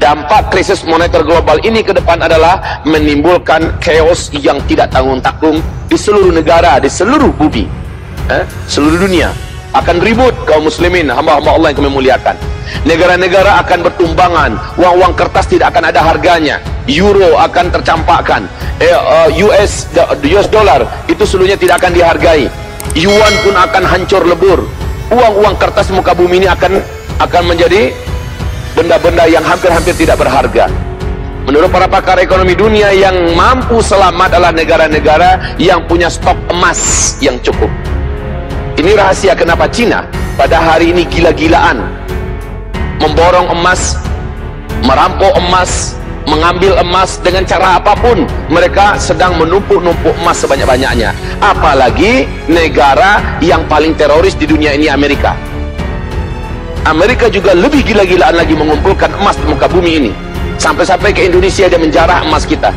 Dampak krisis moneter global ini ke depan adalah menimbulkan chaos yang tidak tanggung-tanggung di seluruh negara, di seluruh bumi, seluruh dunia. Akan ribut kaum muslimin, hamba-hamba Allah yang kami muliakan. Negara-negara akan bertumbangan, uang-uang kertas tidak akan ada harganya, euro akan tercampakkan, US dollar itu seluruhnya tidak akan dihargai, yuan pun akan hancur lebur. Uang-uang kertas muka bumi ini akan menjadi benda-benda yang hampir-hampir tidak berharga. Menurut para pakar ekonomi dunia, yang mampu selamat adalah negara-negara yang punya stok emas yang cukup. Ini rahasia kenapa Cina pada hari ini gila-gilaan memborong emas, merampok emas, mengambil emas dengan cara apapun. Mereka sedang menumpuk-numpuk emas sebanyak-banyaknya. Apalagi negara yang paling teroris di dunia ini, Amerika. Amerika juga lebih gila-gilaan lagi mengumpulkan emas di muka bumi ini. Sampai-sampai ke Indonesia dia menjarah emas kita.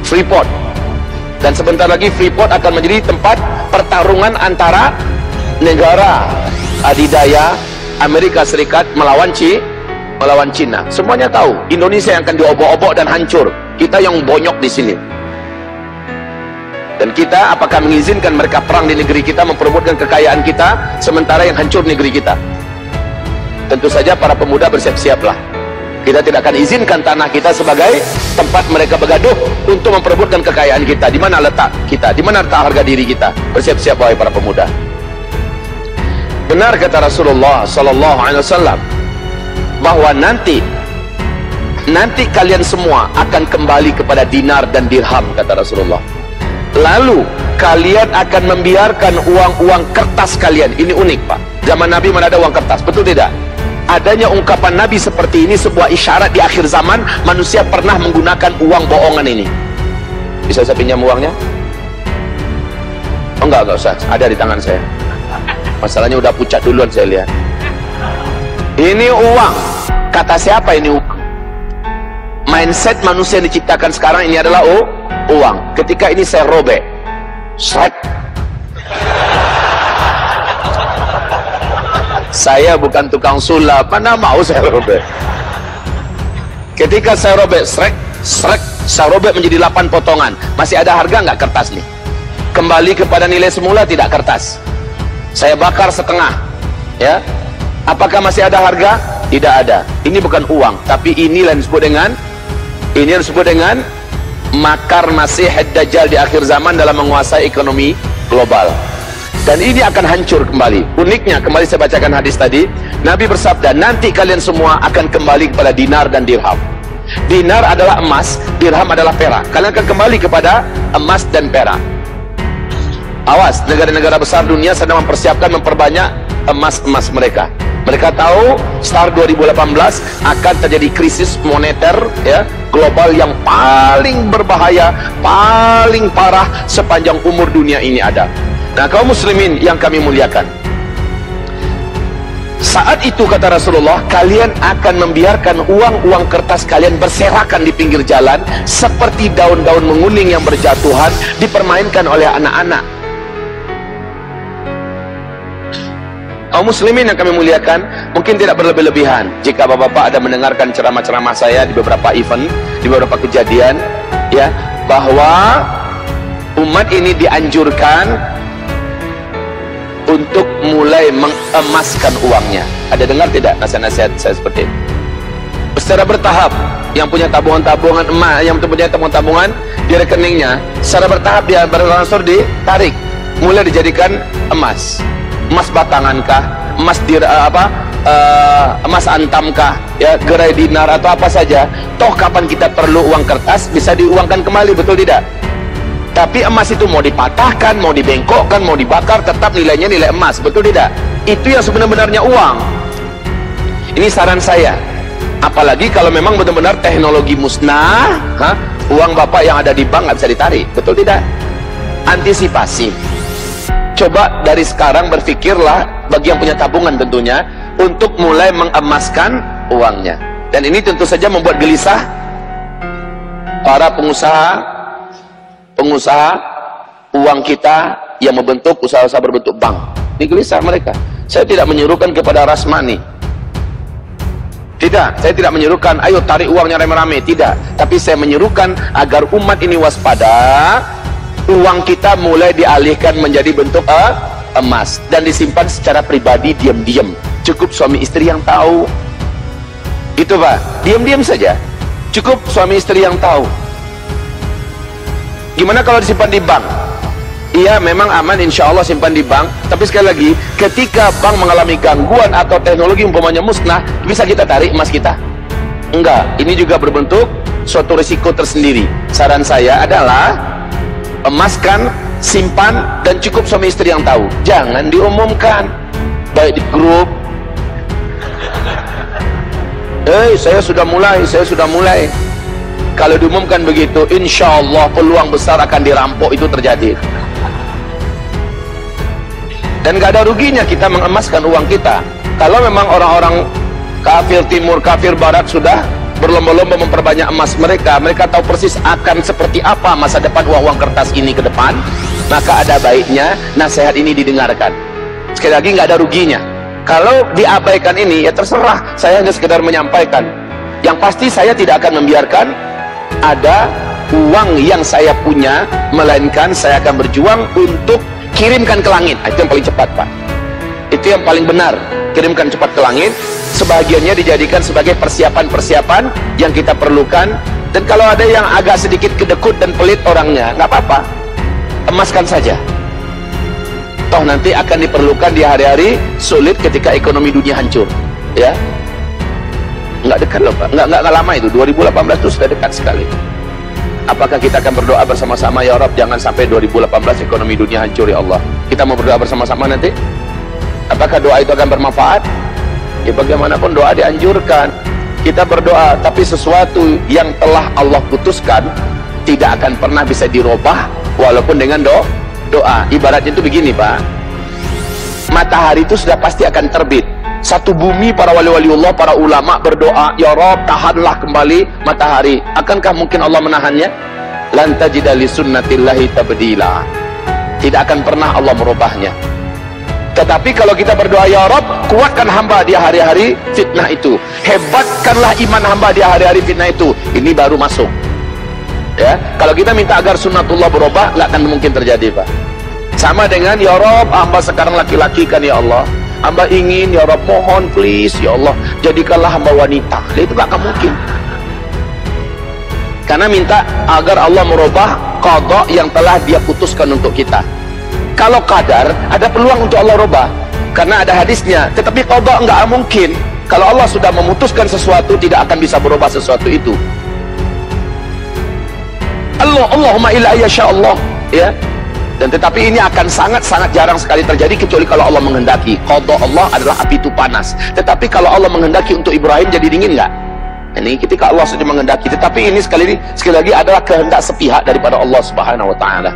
Freeport. Dan sebentar lagi Freeport akan menjadi tempat pertarungan antara negara adidaya Amerika Serikat melawan Cina. Semuanya tahu Indonesia yang akan diobok-obok dan hancur. Kita yang bonyok di sini. Dan kita apakah mengizinkan mereka perang di negeri kita, memperebutkan kekayaan kita, sementara yang hancur negeri kita? Tentu saja para pemuda bersiap-siaplah. Kita tidak akan izinkan tanah kita sebagai tempat mereka bergaduh untuk memperebutkan kekayaan kita. Di mana letak kita? Di mana letak harga diri kita? Bersiap-siap wahai para pemuda. Benar kata Rasulullah sallallahu alaihi wasallam bahwa nanti kalian semua akan kembali kepada dinar dan dirham, kata Rasulullah. Lalu kalian akan membiarkan uang-uang kertas kalian. Ini unik, Pak. Zaman Nabi mana ada uang kertas, betul tidak? Adanya ungkapan Nabi seperti ini sebuah isyarat di akhir zaman manusia pernah menggunakan uang bohongan ini. Bisa saya pinjam uangnya? Oh enggak usah, ada di tangan saya. Masalahnya udah pucat duluan saya lihat. Ini uang. Kata siapa ini uang? Mindset manusia yang diciptakan sekarang ini adalah uang. Ketika ini saya robek, srek. Saya bukan tukang sulap, mana mau saya robek. Ketika saya robek, srek, saya robek menjadi 8 potongan. Masih ada harga nggak kertas nih? Kembali kepada nilai semula tidak kertas. Saya bakar setengah, ya. Apakah masih ada harga? Tidak ada. Ini bukan uang, tapi ini yang disebut dengan makar Masih Dajjal di akhir zaman dalam menguasai ekonomi global. Dan ini akan hancur kembali. Uniknya, kembali saya bacakan hadis tadi, Nabi bersabda, nanti kalian semua akan kembali kepada dinar dan dirham. Dinar adalah emas, dirham adalah perak. Kalian akan kembali kepada emas dan perak. Awas, negara-negara besar dunia sedang memperbanyak emas mereka. Mereka tahu start 2018 akan terjadi krisis moneter, ya, global yang paling berbahaya, paling parah sepanjang umur dunia ini ada. Nah, kaum muslimin yang kami muliakan, saat itu kata Rasulullah, kalian akan membiarkan uang-uang kertas kalian berserakan di pinggir jalan seperti daun-daun menguning yang berjatuhan dipermainkan oleh anak-anak. Kaum muslimin yang kami muliakan, mungkin tidak berlebih-lebihan jika bapak-bapak ada mendengarkan ceramah-ceramah saya di beberapa event, di beberapa kejadian, ya, bahwa umat ini dianjurkan untuk mulai mengemaskan uangnya. Ada dengar tidak nasihat-nasihat saya seperti ini? Secara bertahap, yang punya tabungan-tabungan emas, yang punya tabungan-tabungan di rekeningnya, secara bertahap dia berangsur ditarik, mulai dijadikan emas. Emas batangankah, emas antamkah, ya, gerai dinar atau apa saja. Toh kapan kita perlu uang kertas bisa diuangkan kembali, betul tidak? Tapi emas itu mau dipatahkan, mau dibengkokkan, mau dibakar, tetap nilainya nilai emas, betul tidak? Itu yang sebenarnya uang. Ini saran saya. Apalagi kalau memang benar-benar teknologi musnah, uang bapak yang ada di bank nggak bisa ditarik, betul tidak? Antisipasi. Coba dari sekarang berpikirlah, bagi yang punya tabungan tentunya, untuk mulai mengemaskan uangnya. Dan ini tentu saja membuat gelisah para pengusaha uang kita yang membentuk usaha-usaha berbentuk bank. Ini gelisah mereka. Saya tidak menyuruhkan kepada rush money, Tidak, saya tidak menyuruhkan ayo tarik uangnya rame-rame, tidak. Tapi saya menyuruhkan agar umat ini waspada, uang kita mulai dialihkan menjadi bentuk emas dan disimpan secara pribadi diam-diam. Cukup suami istri yang tahu. Itu Pak, diam-diam saja. Cukup suami istri yang tahu. Gimana kalau disimpan di bank? Iya, memang aman insya Allah simpan di bank. Tapi sekali lagi, ketika bank mengalami gangguan atau teknologi umpamanya musnah, bisa kita tarik emas kita? Enggak, ini juga berbentuk suatu risiko tersendiri. Saran saya adalah emaskan, simpan, dan cukup suami istri yang tahu. Jangan diumumkan, baik di grup. Saya sudah mulai. Kalau diumumkan begitu, insya Allah peluang besar akan dirampok itu terjadi. Dan gak ada ruginya kita mengemaskan uang kita. Kalau memang orang-orang kafir timur, kafir barat sudah berlomba-lomba memperbanyak emas mereka tahu persis akan seperti apa masa depan uang-uang kertas ini ke depan, maka ada baiknya nasihat ini didengarkan. Sekali lagi gak ada ruginya. Kalau diabaikan ini, ya terserah, saya hanya sekedar menyampaikan. Yang pasti saya tidak akan membiarkan ada uang yang saya punya, melainkan saya akan berjuang untuk kirimkan ke langit. Itu yang paling cepat Pak, itu yang paling benar. Kirimkan cepat ke langit. Sebagiannya dijadikan sebagai persiapan-persiapan yang kita perlukan. Dan kalau ada yang agak sedikit kedekut dan pelit orangnya, nggak apa-apa, emaskan saja. Toh nanti akan diperlukan di hari-hari sulit ketika ekonomi dunia hancur, ya. Nggak dekat loh Pak, nggak lama itu, 2018 itu sudah dekat sekali. Apakah kita akan berdoa bersama-sama, ya Rabb, jangan sampai 2018 ekonomi dunia hancur ya Allah. Kita mau berdoa bersama-sama nanti. Apakah doa itu akan bermanfaat? Ya bagaimanapun doa dianjurkan. Kita berdoa, tapi sesuatu yang telah Allah putuskan tidak akan pernah bisa dirubah walaupun dengan doa. Ibaratnya itu begini Pak, matahari itu sudah pasti akan terbit. Satu bumi para wali-waliullah, para ulama berdoa, ya Rabb, tahanlah kembali matahari. Akankah mungkin Allah menahannya? Lan tajida li sunnatillahi tabdila. Tidak akan pernah Allah merubahnya. Tetapi kalau kita berdoa, ya Rabb, kuatkan hamba di hari-hari fitnah itu, hebatkanlah iman hamba di hari-hari fitnah itu, ini baru masuk. Ya, kalau kita minta agar sunnatullah berubah, nggak akan mungkin terjadi Pak. Sama dengan, ya Rabb, hamba sekarang laki-laki kan ya Allah, hamba ingin ya Rabb, mohon please ya Allah, jadikanlah hamba wanita. Itu gak akan mungkin. Karena minta agar Allah merubah qada yang telah dia putuskan untuk kita. Kalau qadar, ada peluang untuk Allah rubah, karena ada hadisnya. Tetapi qada enggak mungkin. Kalau Allah sudah memutuskan sesuatu, tidak akan bisa berubah sesuatu itu. Allahumma illa yasha Allah, ya. Dan tetapi ini akan sangat-sangat jarang sekali terjadi kecuali kalau Allah menghendaki. Qada Allah adalah api itu panas. Tetapi kalau Allah menghendaki untuk Ibrahim jadi dingin nggak? Ini ketika Allah sudah menghendaki. Tetapi ini sekali lagi adalah kehendak sepihak daripada Allah Subhanahu wa taala.